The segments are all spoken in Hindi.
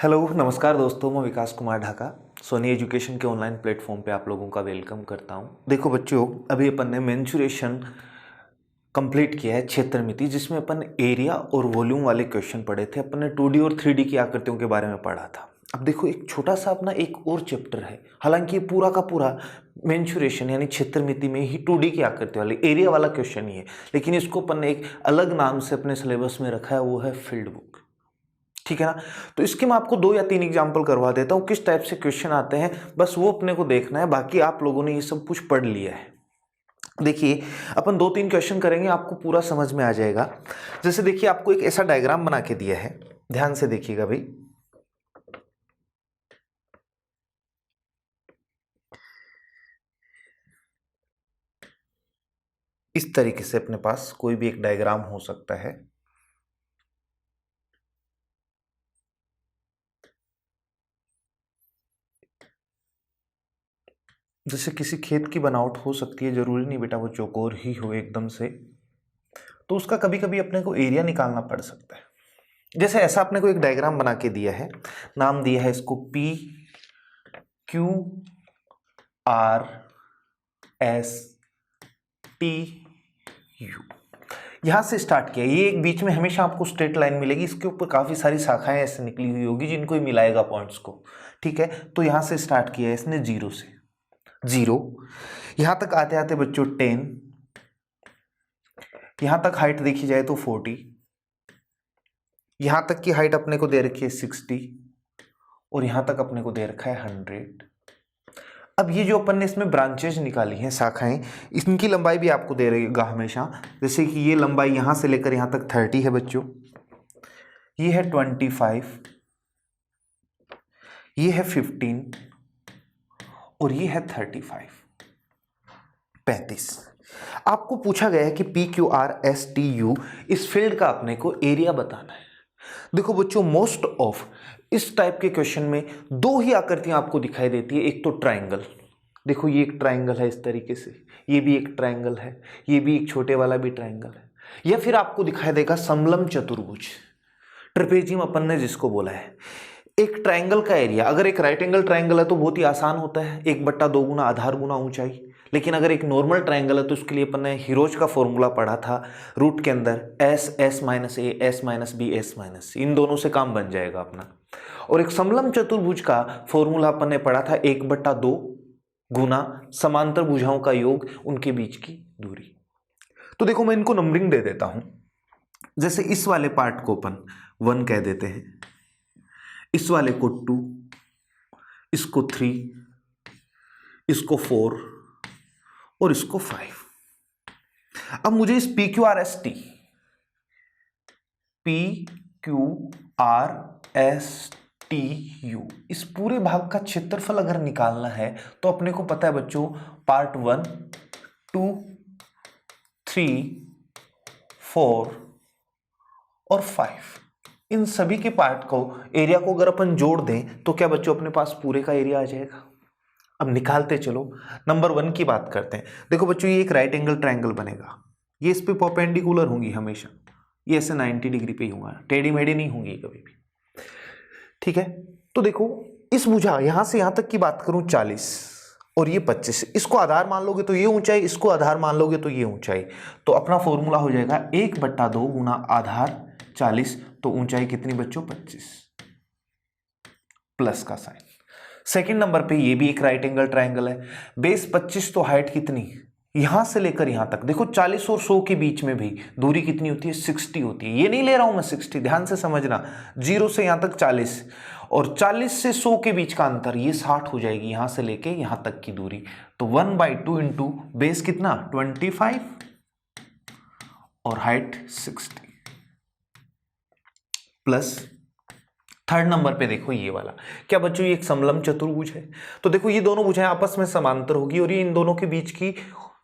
हेलो नमस्कार दोस्तों, मैं विकास कुमार ढाका सोनी एजुकेशन के ऑनलाइन प्लेटफॉर्म पे आप लोगों का वेलकम करता हूँ। देखो बच्चों, अभी अपन ने मेंसुरेशन कंप्लीट किया है, क्षेत्रमिति, जिसमें अपन एरिया और वॉल्यूम वाले क्वेश्चन पढ़े थे। अपन ने 2D और 3D की आकृतियों के बारे में पढ़ा था। अब देखो एक छोटा सा अपना एक और चैप्टर है, हालांकि ये पूरा का पूरा मेंसुरेशन यानी क्षेत्रमिति में ही 2D की आकृति वाले एरिया वाला क्वेश्चन ही है, लेकिन इसको अपन ने एक अलग नाम से अपने सिलेबस में रखा है, वो है फील्ड बुक। ठीक है ना। तो इसके मैं आपको 2 या 3 एग्जाम्पल करवा देता हूँ, किस टाइप से क्वेश्चन आते हैं, बस वो अपने को देखना है। बाकी आप लोगों ने ये सब कुछ पढ़ लिया है। देखिए अपन 2-3 क्वेश्चन करेंगे, आपको पूरा समझ में आ जाएगा। जैसे देखिए आपको एक ऐसा डायग्राम बना के दिया है, ध्यान से देखिएगा भाई। इस तरीके से अपने पास कोई भी एक डायग्राम हो सकता है। जैसे किसी खेत की बनावट हो सकती है, जरूरी नहीं बेटा वो चौकोर ही हो एकदम से, तो उसका कभी कभी अपने को एरिया निकालना पड़ सकता है। जैसे ऐसा अपने को एक डायग्राम बना के दिया है, नाम दिया है इसको P Q R S T U। यहां से स्टार्ट किया, ये एक बीच में हमेशा आपको स्ट्रेट लाइन मिलेगी, इसके ऊपर काफी सारी शाखाएं ऐसे निकली हुई होगी जिनको ही मिलाएगा पॉइंट्स को। ठीक है, तो यहां से स्टार्ट किया है इसने 0 से, 0 यहां तक आते आते बच्चों 10, यहां तक हाइट देखी जाए तो 40, यहां तक की हाइट अपने को दे रखी है 60 और यहां तक अपने को दे रखा है 100। अब ये जो अपन ने इसमें ब्रांचेज निकाली हैं, शाखाएं, इनकी लंबाई भी आपको दे रहेगा हमेशा। जैसे कि ये लंबाई यहां से लेकर यहां तक 30 है बच्चों, ये है 25, ये है 15 और ये है 35, 35। आपको पूछा गया है कि PQRSTU इस फील्ड का अपने को एरिया बताना है। देखो बच्चों, मोस्ट ऑफ इस टाइप के क्वेश्चन में 2 ही आकृतियां आपको दिखाई देती है। एक तो ट्राइंगल, देखो ये एक ट्राइंगल है इस तरीके से, ये भी एक ट्राइंगल है, ये भी एक छोटे वाला भी ट्राइंगल है, या फिर आपको दिखाई देगा समलम चतुर्भुज, ट्रेपेजियम अपन ने जिसको बोला है। एक ट्राइंगल का एरिया, अगर एक राइट एंगल ट्राइंगल है तो बहुत ही आसान होता है, 1/2 गुना आधार गुना ऊंचाई। लेकिन अगर एक नॉर्मल ट्राइंगल है तो उसके लिए अपन ने हिरोज का फॉर्मूला पढ़ा था, रूट के अंदर S minus A S minus B S minus, इन दोनों से काम बन जाएगा अपना। और एक समलम चतुर्भुज का फॉर्मूला अपन ने पढ़ा था 1/2 गुना समांतर भुजाओं का योग, उनके बीच की दूरी। तो देखो मैं इनको नंबरिंग दे देता हूं। जैसे इस वाले पार्ट को अपन 1 कह देते हैं, इस वाले को 2, इसको 3, इसको 4 और इसको 5। अब मुझे इस PQRSTU इस पूरे भाग का क्षेत्रफल अगर निकालना है तो अपने को पता है बच्चों, पार्ट 1 2 3 4 और 5, इन सभी के पार्ट को, एरिया को अगर अपन जोड़ दें तो क्या बच्चों अपने पास पूरे का एरिया आ जाएगा। अब निकालते चलो, नंबर 1 की बात करते हैं। देखो बच्चों, ये एक राइट एंगल ट्रायंगल बनेगा, ये इस पे परपेंडिकुलर होंगी हमेशा, ये ऐसे 90 डिग्री पे ही होगा, टेढ़ी मेढ़ी नहीं होंगी कभी भी। ठीक है, तो देखो इस भुजा यहां से यहां तक की बात करूं 40 और ये 25, इसको आधार मान लोगे तो ये ऊंचाई, इसको आधार मान लोगे तो ये ऊंचाई, तो अपना फॉर्मूला हो जाएगा 1/2 गुना आधार 40, तो ऊंचाई कितनी बच्चों 25, प्लस का साइन। सेकंड नंबर पे ये भी एक राइट एंगल ट्रायंगल है, बेस 25, तो हाइट कितनी, यहां से लेकर यहां तक, देखो 40 और 100 के बीच में भी दूरी कितनी होती है 60 होती है। ये नहीं ले रहा हूं मैं 60, ध्यान से समझना, 0 से यहां तक 40 और 40 से 100 के बीच का अंतर ये 60 हो जाएगी, यहां से लेके यहां तक की दूरी। तो 1/2 इंटू बेस कितना 25 और हाइट 60 प्लस। थर्ड नंबर पे देखो ये वाला, क्या बच्चों ये एक समलम चतुर्भुज है, तो देखो ये दोनों भुजाएं आपस में समांतर होगी और ये इन दोनों के बीच की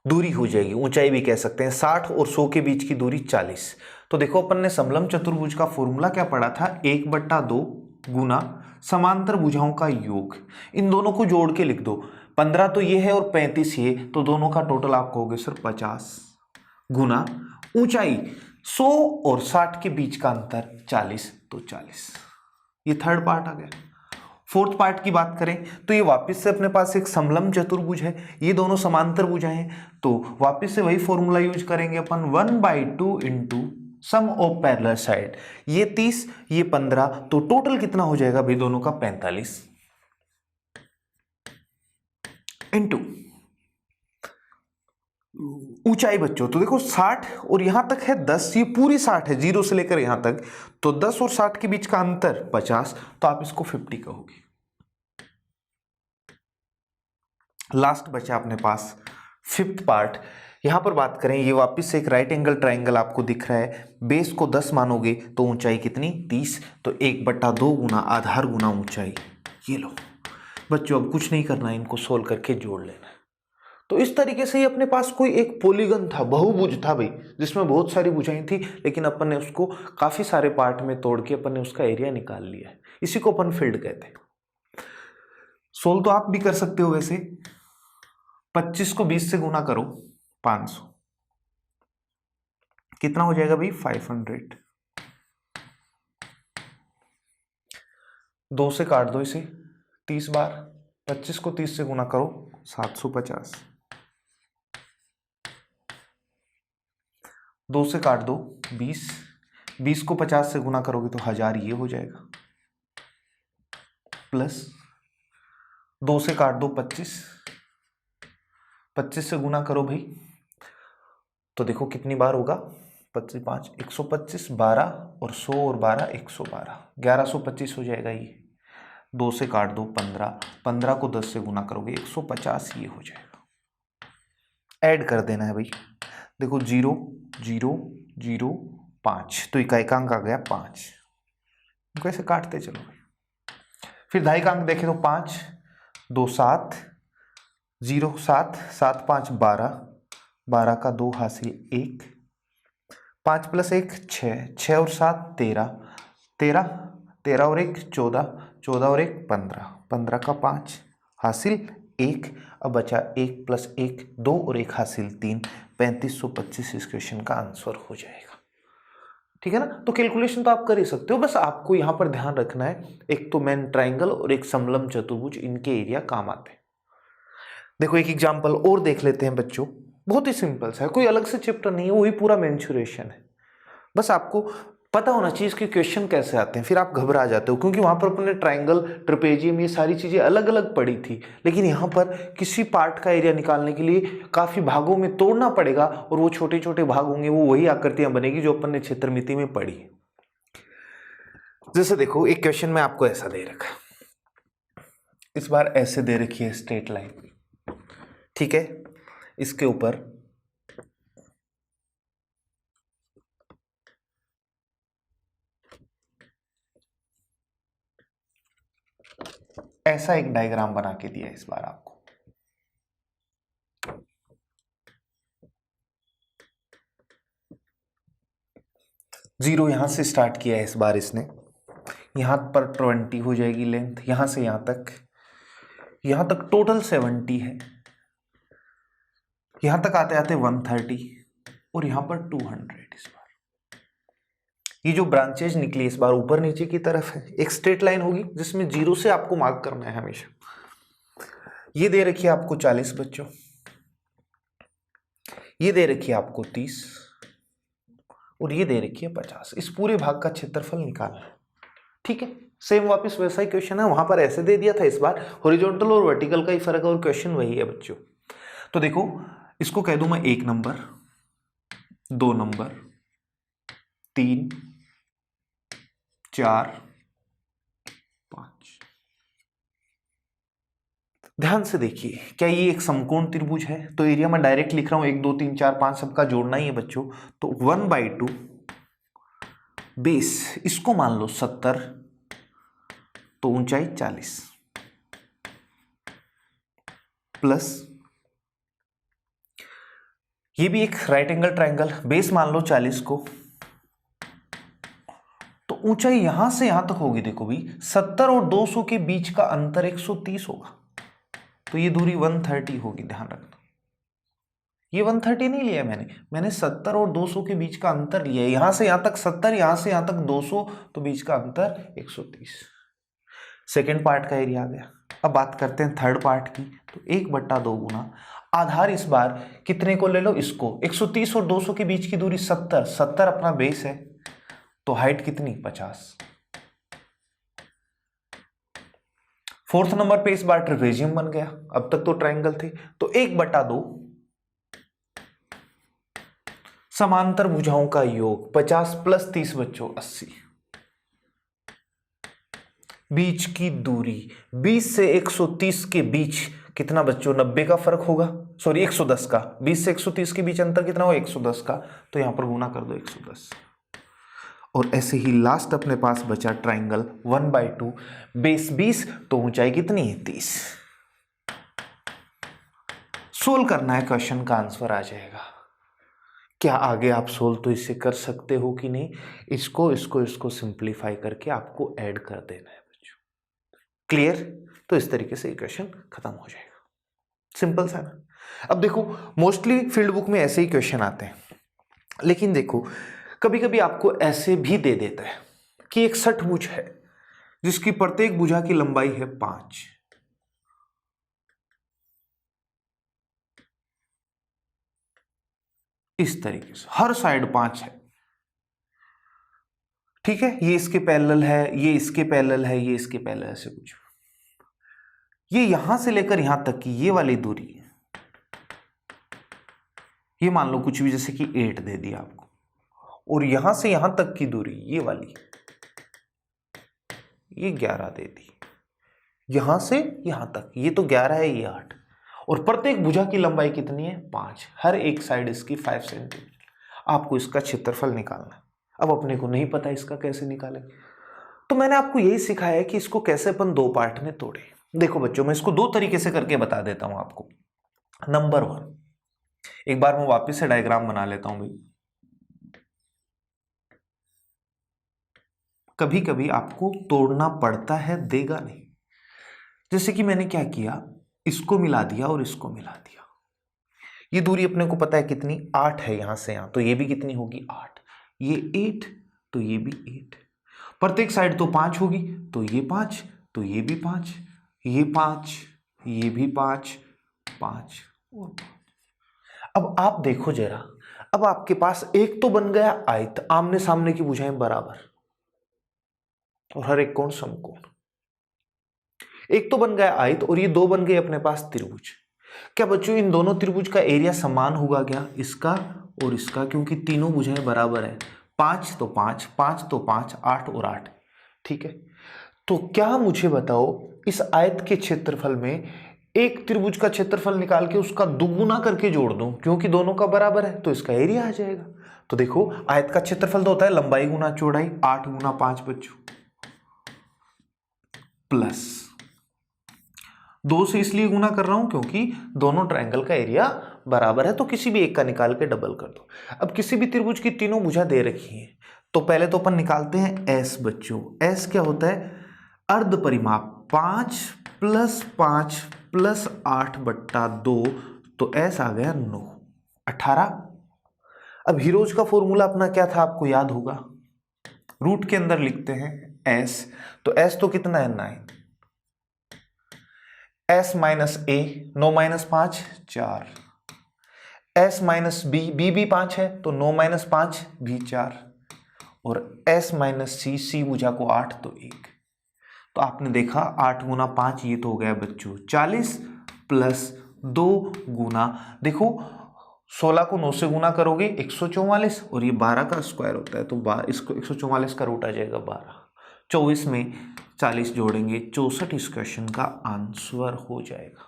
दूरी हो जाएगी, ऊंचाई भी कह सकते हैं, 60 और 100 के बीच की दूरी 40। तो देखो अपन ने समलम चतुर्भुज का फॉर्मूला क्या पढ़ा था, 1/2 गुना समांतर भुजाओं का योग, इन दोनों को जोड़ के लिख दो, 15 तो ये है और 35 ये, तो दोनों का टोटल आप कहोगे सर 50 गुना ऊंचाई 100 और 60 के बीच का अंतर 40, तो 40। ये थर्ड पार्ट आ गया। फोर्थ पार्ट की बात करें तो ये वापस से अपने पास एक समलंब चतुर्भुज है, ये दोनों समांतर भुजाएं हैं, तो वापस से वही फॉर्मूला यूज करेंगे अपन 1/2 into sum of parallel side. ये 30 ये 15, तो टोटल कितना हो जाएगा भाई दोनों का 45 इंटू ऊंचाई बच्चों, तो देखो 60 और यहां तक है 10, ये पूरी 60 है जीरो से लेकर यहां तक, तो 10 और 60 के बीच का अंतर 50, तो आप इसको 50 कहोगे। लास्ट बचा अपने पास फिफ्थ पार्ट। यहां पर बात करें, ये वापस से एक राइट एंगल ट्राइंगल आपको दिख रहा है, बेस को 10 मानोगे तो ऊंचाई कितनी 30, तो 1/2 गुना आधार गुना ऊंचाई। ये लो बच्चों, अब कुछ नहीं करना है, इनको सोल्व करके जोड़ लेना है। तो इस तरीके से ही अपने पास कोई एक पॉलीगन था, बहुभुज था भाई, जिसमें बहुत सारी भुजाएं थी, लेकिन अपन ने उसको काफी सारे पार्ट में तोड़ के अपन ने उसका एरिया निकाल लिया है। इसी को अपन फील्ड कहते हैं। सोल्व तो आप भी कर सकते हो वैसे। 25 को 20 से गुना करो 500, कितना हो जाएगा भाई 500। 2 से काट दो इसे 30 बार, 25 को 30 से गुना करो 750, 2 से काट दो 20, 20 को 50 से गुना करोगे तो 1000, ये हो जाएगा, प्लस 2 से काट दो 25, 25 से गुना करो भाई, तो देखो कितनी बार होगा 25 5 125, 12 और 100 और 12 112, 1125 हो जाएगा ये। 2 से काट दो 15, 15 को 10 से गुना करोगे 150, ये हो जाएगा। ऐड कर देना है भाई, देखो 0 0 0 5, तो इकाइकांक आ गया 5, कैसे काटते चलो भाई। फिर दहाइकांक देखें तो 5 2 7 0 7 7 5 12, 12 का 2 हासिल 1, 5 + 1 6, 6 और 7 13, 13 13 और 1 14, 14 और 1 15, 15 का 5 हासिल 1, अब बचा 1 + 1 2 और 1 हासिल 3, 3525 इस क्वेश्चन का आंसर हो जाएगा। ठीक है ना। तो कैलकुलेशन तो आप कर ही सकते हो, बस आपको यहां पर ध्यान रखना है, एक तो मेन ट्राइंगल और एक समलंब चतुर्भुज, इनके एरिया काम आते हैं। देखो एक एग्जांपल और देख लेते हैं बच्चों, बहुत ही सिंपल सा है, कोई अलग से चैप्टर नहीं है, वही पूरा मेंसुरेशन है। बस आपको पता होना चाहिए इसके क्वेश्चन कैसे आते हैं, फिर आप घबरा जाते हो, क्योंकि वहां पर अपने ट्राइंगल ट्रेपेजियम ये सारी चीजें अलग अलग पड़ी थी, लेकिन यहाँ पर किसी पार्ट का एरिया निकालने के लिए काफी भागों में तोड़ना पड़ेगा, और वो छोटे छोटे भाग होंगे, वो वही आकृतियां बनेगी जो अपन ने क्षेत्रमिति में पढ़ी। जैसे देखो एक क्वेश्चन में आपको ऐसा दे रखा, इस बार ऐसे दे रखी है स्ट्रेट लाइन, ठीक है, इसके ऊपर ऐसा एक डायग्राम बना के दिया इस बार आपको। जीरो यहां से स्टार्ट किया है इस बार इसने, यहां पर 20 हो जाएगी लेंथ, यहां से यहां तक टोटल 70 है, यहां तक आते आते 130 और यहां पर 200। इस बार ये जो ब्रांचेज निकली इस बार ऊपर नीचे की तरफ है, एक स्ट्रेट लाइन होगी जिसमें जीरो से आपको मार्क करना है हमेशा। ये दे रखी है आपको 40 बच्चों, ये दे रखी है आपको 30 और ये दे रखी है 50। इस पूरे भाग का क्षेत्रफल निकालना है, ठीक है। सेम वापस वैसा ही क्वेश्चन है, वहां पर ऐसे दे दिया था, इस बार हॉरिजॉन्टल और वर्टिकल का ही फर्क है और क्वेश्चन वही है बच्चों। तो देखो इसको कह दूं मैं 1 नंबर 2 नंबर 3 4 5। ध्यान से देखिए, क्या ये एक समकोण त्रिभुज है, तो एरिया में डायरेक्ट लिख रहा हूं 1 2 3 4 5 सबका जोड़ना ही है बच्चों। तो 1/2 बेस, इसको मान लो 70, तो ऊंचाई 40 प्लस ये भी एक राइट एंगल ट्राइंगल, बेस मान लो 40 को, तो ऊंचाई यहां से यहां तक होगी, देखो भी 70 और 200 के बीच का अंतर 130 होगा, तो ये दूरी 130 होगी, ध्यान रखना। ये 130 नहीं लिया मैंने 70 और 200 के बीच का अंतर लिया है, यहां से यहां तक 70, यहां से यहां तक 200, तो बीच का अंतर 130। सेकेंड पार्ट का एरिया आ गया। अब बात करते हैं थर्ड पार्ट की। तो 1/2 गुना आधार, इस बार कितने को ले लो, इसको। 130 और 200 के बीच की दूरी 70, 70 अपना बेस है, तो हाइट कितनी, 50। फोर्थ नंबर पे इस बार ट्रेपेजियम बन गया, अब तक तो ट्रायंगल थे। तो 1/2 समांतर भुजाओं का योग 50 + 30 बच्चों 80। बीच की दूरी 20 से 130 के बीच कितना बच्चों, 90 का फर्क होगा, सॉरी 110 का। 20 से 130 के बीच अंतर कितना हो, 110 का। तो यहां पर गुना कर दो 110। और ऐसे ही लास्ट अपने पास बचा ट्राइंगल 1/2, बेस 20, तो ऊंचाई कितनी है, 30। सोल्व करना है, क्वेश्चन का आंसर आ जाएगा। क्या आगे आप सोल्व तो इससे कर सकते हो कि नहीं, इसको सिंप्लीफाई करके आपको ऐड कर देना है बच्चों। क्लियर? तो इस तरीके से क्वेश्चन खत्म हो जाएगा। सिंपल सा ना। अब देखो, मोस्टली फील्ड बुक में ऐसे ही क्वेश्चन आते हैं, लेकिन देखो कभी कभी आपको ऐसे भी दे देता है कि एक षटभुज है जिसकी प्रत्येक भुजा की लंबाई है 5। इस तरीके से हर साइड 5 है, ठीक है। ये इसके पैरेलल है, ये इसके पैरेलल है, ये इसके पैरेलल, ऐसे कुछ। ये यहां से लेकर यहां तक की ये वाली दूरी, ये मान लो कुछ भी, जैसे कि 8 दे दिया आपको, और यहां से यहां तक की दूरी ये वाली, ये 11 दे दी। यहां से यहां तक ये तो 11 है, ये 8, और प्रत्येक भुजा की लंबाई कितनी है, 5। हर एक साइड इसकी 5 सेंटीमीटर। आपको इसका क्षेत्रफल निकालना है। अब अपने को नहीं पता इसका कैसे निकालें, तो मैंने आपको यही सिखाया है कि इसको कैसे अपन 2 पार्ट में तोड़े। देखो बच्चों, मैं इसको 2 तरीके से करके बता देता हूं आपको। नंबर 1, एक बार मैं वापस से डायग्राम बना लेता हूं भाई। कभी कभी आपको तोड़ना पड़ता है, देगा नहीं। जैसे कि मैंने क्या किया, इसको मिला दिया और इसको मिला दिया। ये दूरी अपने को पता है कितनी, 8 है यहां से यहां, तो ये भी कितनी होगी, 8। ये 8, तो ये भी 8। प्रत्येक साइड तो 5 होगी, तो ये 5, तो ये भी 5, ये 5, ये भी 5, 5 और 5। अब आप देखो जरा, अब आपके पास एक तो बन गया आयत, आमने सामने की भुजाएं बराबर, और हर एक कोण समकोण। एक तो बन गया आयत, और ये 2 बन गए अपने पास त्रिभुज। क्या बच्चों इन दोनों त्रिभुज का एरिया समान होगा क्या, इसका और इसका, क्योंकि तीनों भुजाएं बराबर है। 5 तो 5, 5 तो 5, 8 और 8, ठीक है। तो क्या मुझे बताओ, इस आयत के क्षेत्रफल में एक त्रिभुज का क्षेत्रफल निकाल के उसका दुगुना करके जोड़ दूं, क्योंकि दोनों का बराबर है, तो इसका एरिया आ जाएगा। तो देखो, आयत का क्षेत्रफल तो होता है लंबाई गुना चौड़ाई, 8 गुना 5 बच्चों, प्लस 2 से इसलिए गुना कर रहा हूं क्योंकि दोनों ट्रायंगल का एरिया बराबर है, तो किसी भी एक का निकाल के डबल कर दो। अब किसी भी त्रिभुज की तीनों भुजा दे रखी हैं, तो पहले तो अपन निकालते हैं एस बच्चों। एस क्या होता है, अर्ध परिमाप, 5 + 5 + 8/2, तो एस आ गया 9, 18। अब हीरोज का फॉर्मूला अपना क्या था, आपको याद होगा, रूट के अंदर लिखते हैं एस, तो एस तो कितना है, 9। s माइनस ए, 9 - 5 4, s माइनस बी, बी भी 5 है, तो 9 - 5 भी 4, और s माइनस सी, सी भुजा को 8, तो 1। तो आपने देखा 8 गुना 5, ये तो हो गया बच्चों 40, प्लस 2 गुना, देखो 16 को 9 से गुना करोगे 144, और ये 12 का स्क्वायर होता है, तो इसको 144 का रूट आ जाएगा 12। 24 में 40 जोड़ेंगे 64, इस क्वेश्चन का आंसर हो जाएगा।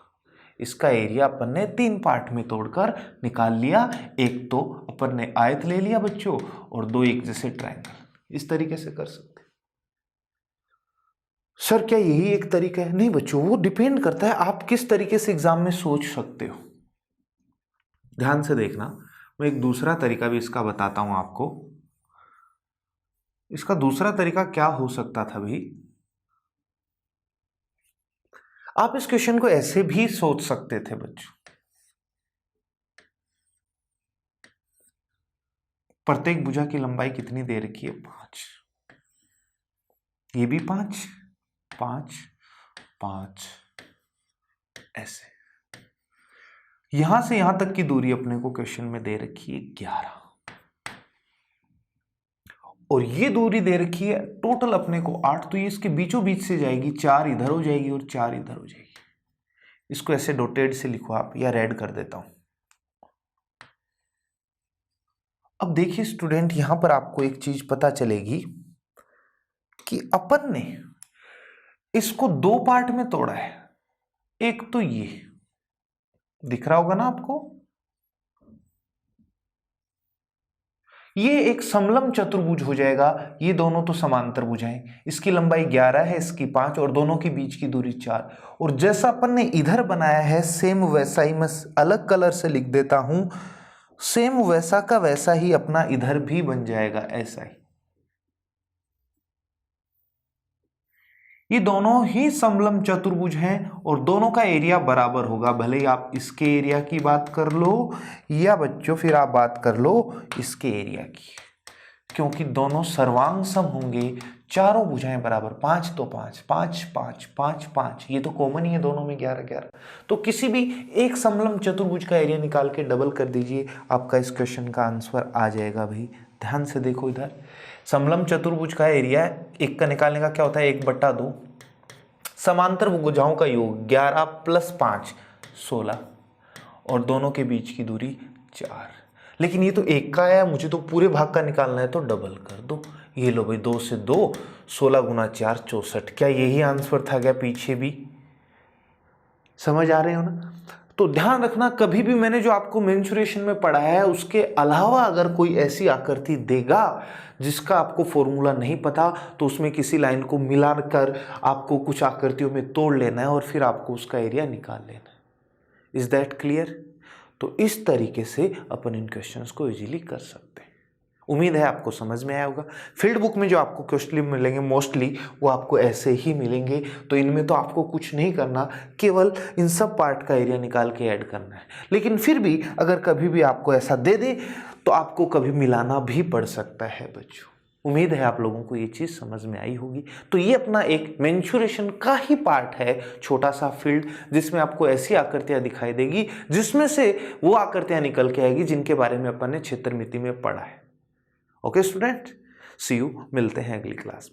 इसका एरिया अपन ने 3 पार्ट में तोड़कर निकाल लिया। एक तो अपन ने आयत ले लिया बच्चों, और 2 एक जैसे ट्रायंगल। इस तरीके से कर सकते। सर क्या यही एक तरीका है? नहीं बच्चों, वो डिपेंड करता है आप किस तरीके से एग्जाम में सोच सकते हो। ध्यान से देखना, मैं एक दूसरा तरीका भी इसका बताता हूं आपको। इसका दूसरा तरीका क्या हो सकता था भाई, आप इस क्वेश्चन को ऐसे भी सोच सकते थे बच्चों। प्रत्येक भुजा की लंबाई कितनी दे रखी है, 5, ये भी 5, 5 5 ऐसे। यहां से यहां तक की दूरी अपने को क्वेश्चन में दे रखी है 11, और ये दूरी दे रखी है टोटल अपने को 8, तो ये इसके बीचों बीच से जाएगी, 4 इधर हो जाएगी और 4 इधर हो जाएगी। इसको ऐसे डॉटेड से लिखो आप, या रेड कर देता हूं। अब देखिए स्टूडेंट, यहां पर आपको एक चीज पता चलेगी कि अपन ने इसको 2 पार्ट में तोड़ा है। एक तो ये दिख रहा होगा ना आपको, ये एक समलंब चतुर्भुज हो जाएगा। ये दोनों तो समांतर भुजाएं, इसकी लंबाई 11 है, इसकी 5, और दोनों के बीच की दूरी 4। और जैसा अपन ने इधर बनाया है सेम वैसा ही मैं अलग कलर से लिख देता हूं, सेम वैसा का वैसा ही अपना इधर भी बन जाएगा, ऐसा ही। ये दोनों ही समलंब चतुर्भुज हैं और दोनों का एरिया बराबर होगा, भले ही आप इसके एरिया की बात कर लो या बच्चों फिर आप बात कर लो इसके एरिया की, क्योंकि दोनों सर्वांग सम होंगे, चारों भुजाएं बराबर। 5 तो 5 5 5 5 5, ये तो कॉमन ही है दोनों में 11 11। तो किसी भी एक समलंब चतुर्भुज का एरिया निकाल के डबल कर दीजिए, आपका इस क्वेश्चन का आंसर आ जाएगा। भाई ध्यान से देखो, इधर समलंब चतुर्भुज का एरिया एक का निकालने का क्या होता है, 1/2, समांतर भुजाओं का योग 11 + 5 16, और दोनों के बीच की दूरी 4। लेकिन ये तो एक का आया, मुझे तो पूरे भाग का निकालना है, तो डबल कर दो। ये लो भाई, 2 से 2, 16 × 4 64। क्या यही आंसर था क्या पीछे भी? समझ आ रहे हो ना? तो ध्यान रखना, कभी भी मैंने जो आपको मेंसुरेशन में पढ़ाया है उसके अलावा अगर कोई ऐसी आकृति देगा जिसका आपको फॉर्मूला नहीं पता, तो उसमें किसी लाइन को मिलाकर आपको कुछ आकृतियों में तोड़ लेना है और फिर आपको उसका एरिया निकाल लेना है। Is that clear? तो इस तरीके से अपन इन क्वेश्चंस को इजीली कर सकते हैं। उम्मीद है आपको समझ में आया होगा। फील्ड बुक में जो आपको क्वेश्चन मिलेंगे मोस्टली वो आपको ऐसे ही मिलेंगे, तो इनमें तो आपको कुछ नहीं करना, केवल इन सब पार्ट का एरिया निकाल के ऐड करना है। लेकिन फिर भी अगर कभी भी आपको ऐसा दे दे तो आपको कभी मिलाना भी पड़ सकता है बच्चों। उम्मीद है आप लोगों को ये चीज़ समझ में आई होगी। तो ये अपना एक मेंसुरेशन का ही पार्ट है, छोटा सा फील्ड, जिसमें आपको ऐसी आकृतियां दिखाई देगी जिसमें से वो आकृतियां निकल के आएगी जिनके बारे में अपन ने क्षेत्रमिति में पढ़ा है। ओके स्टूडेंट, सी यू, मिलते हैं अगली क्लास में।